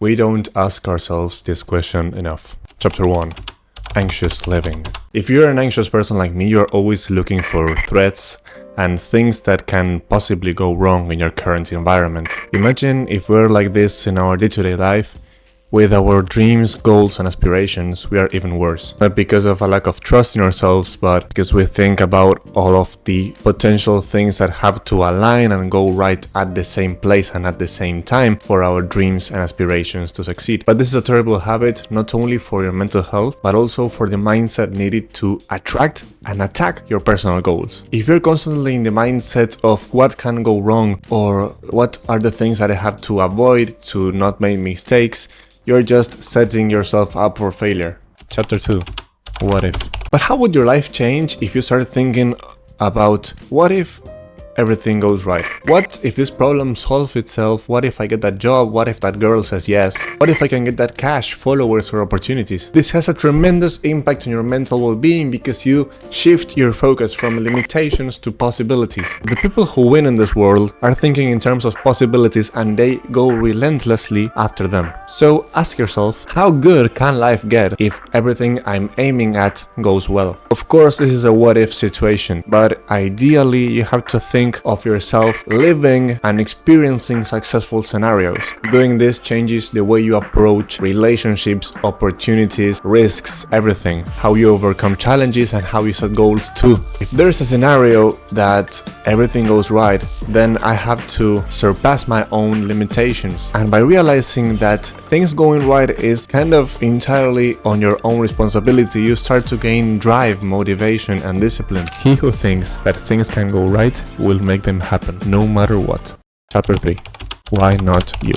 We don't ask ourselves this question enough. Chapter 1. Anxious living. If you're an anxious person like me, you're always looking for threats and things that can possibly go wrong in your current environment. Imagine if we're like this in our day-to-day life. With our dreams, goals and aspirations, we are even worse. Not because of a lack of trust in ourselves, but because we think about all of the potential things that have to align and go right at the same place and at the same time for our dreams and aspirations to succeed. But this is a terrible habit, not only for your mental health, but also for the mindset needed to attract and attack your personal goals. If you're constantly in the mindset of what can go wrong or what are the things that I have to avoid to not make mistakes, you're just setting yourself up for failure. Chapter 2. What if? But how would your life change if you started thinking about what if everything goes right? What if this problem solves itself? What if I get that job? What if that girl says yes? What if I can get that cash, followers or opportunities? This has a tremendous impact on your mental well-being because you shift your focus from limitations to possibilities. The people who win in this world are thinking in terms of possibilities and they go relentlessly after them. So ask yourself, how good can life get if everything I'm aiming at goes well? Of course, this is a what if situation, but ideally you have to think of yourself living and experiencing successful scenarios. Doing this changes the way you approach relationships, opportunities, risks, everything. How you overcome challenges and how you set goals too. If there's a scenario that everything goes right, then I have to surpass my own limitations. And by realizing that things going right is kind of entirely on your own responsibility, you start to gain drive, motivation and discipline. He who thinks that things can go right will make them happen, no matter what. Chapter 3. Why not you?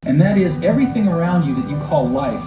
And that is, everything around you that you call life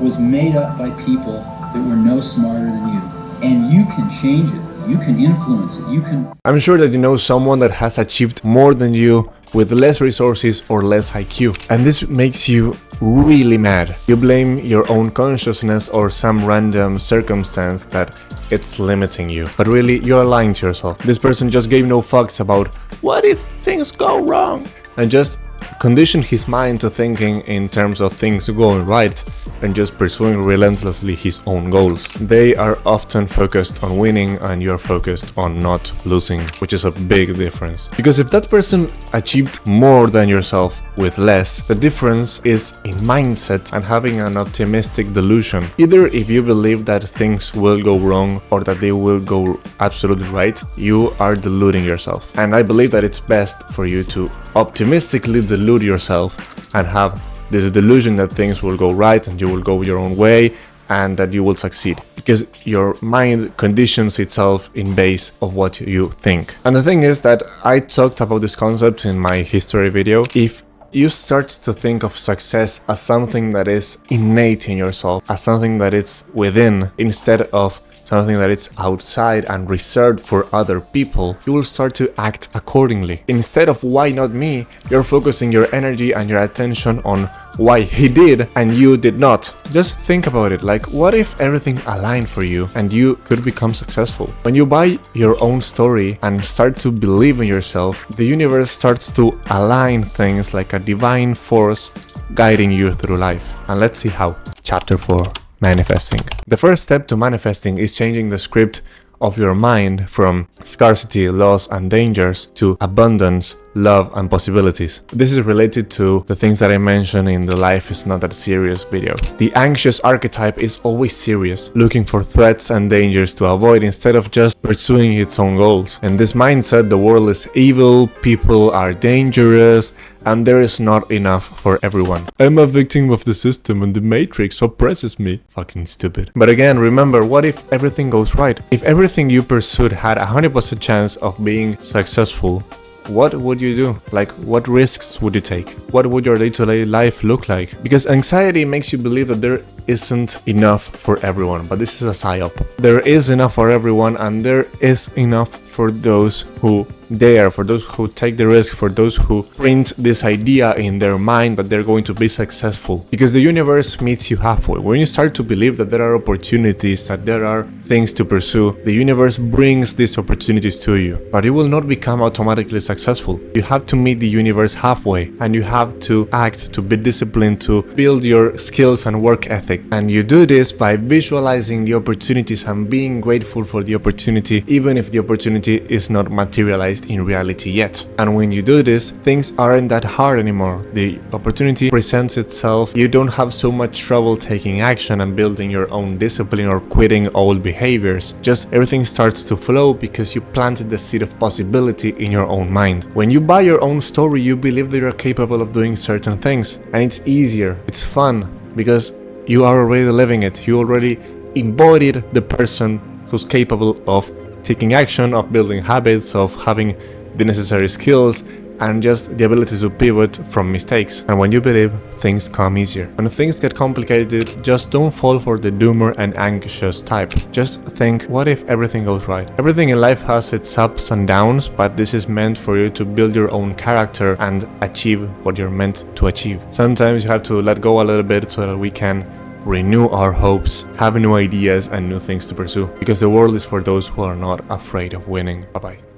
was made up by people that were no smarter than you. And you can change it. You can influence it. You can... I'm sure that you know someone that has achieved more than you with less resources or less IQ. And this makes you really mad. You blame your own consciousness or some random circumstance that it's limiting you. But really, you're lying to yourself. This person just gave no fucks about what if things go wrong and just conditioned his mind to thinking in terms of things going right and just pursuing relentlessly his own goals. They are often focused on winning and you're focused on not losing, which is a big difference. Because if that person achieved more than yourself with less, the difference is in mindset and having an optimistic delusion. Either if you believe that things will go wrong or that they will go absolutely right, you are deluding yourself. And I believe that it's best for you to optimistically delude yourself and have this delusion that things will go right and you will go your own way and that you will succeed, because your mind conditions itself in base of what you think. And the thing is that I talked about this concept in my history video. If you start to think of success as something that is innate in yourself, as something that is within, instead of something that is outside and reserved for other people, you will start to act accordingly. Instead of why not me, you're focusing your energy and your attention on why he did and you did not. Just think about it, like what if everything aligned for you and you could become successful? When you buy your own story and start to believe in yourself, the universe starts to align things like a divine force guiding you through life. And let's see how. Chapter 4. Manifesting. The first step to manifesting is changing the script of your mind from scarcity, loss and dangers to abundance, love and possibilities. This is related to the things that I mentioned in the Life is Not That Serious video. The anxious archetype is always serious, looking for threats and dangers to avoid instead of just pursuing its own goals. In this mindset, the world is evil, people are dangerous, and there is not enough for everyone. I'm a victim of the system and the matrix oppresses me. Fucking stupid. But again, remember, what if everything goes right? If everything you pursued had a 100% chance of being successful, what would you do? Like, what risks would you take? What would your day-to-day life look like? Because anxiety makes you believe that there isn't enough for everyone, but this is a psyop. There is enough for everyone and there is enough for those who dare, for those who take the risk, for those who print this idea in their mind that they're going to be successful. Because the universe meets you halfway. When you start to believe that there are opportunities, that there are things to pursue, the universe brings these opportunities to you. But you will not become automatically successful. You have to meet the universe halfway, and you have to act, to be disciplined, to build your skills and work ethic. And you do this by visualizing the opportunities and being grateful for the opportunity, even if the opportunity is not materialized in reality yet. And when you do this, things aren't that hard anymore. The opportunity presents itself. You don't have so much trouble taking action and building your own discipline or quitting old behaviors. Just everything starts to flow because you planted the seed of possibility in your own mind. When you buy your own story, you believe that you're capable of doing certain things, and it's easier, it's fun, because you are already living it. You already embodied the person who's capable of taking action, of building habits, of having the necessary skills, and just the ability to pivot from mistakes. And when you believe, things come easier. When things get complicated, just don't fall for the doomer and anxious type. Just think, what if everything goes right? Everything in life has its ups and downs, but this is meant for you to build your own character and achieve what you're meant to achieve. Sometimes you have to let go a little bit so that we can renew our hopes, have new ideas and new things to pursue, because the world is for those who are not afraid of winning. Bye bye.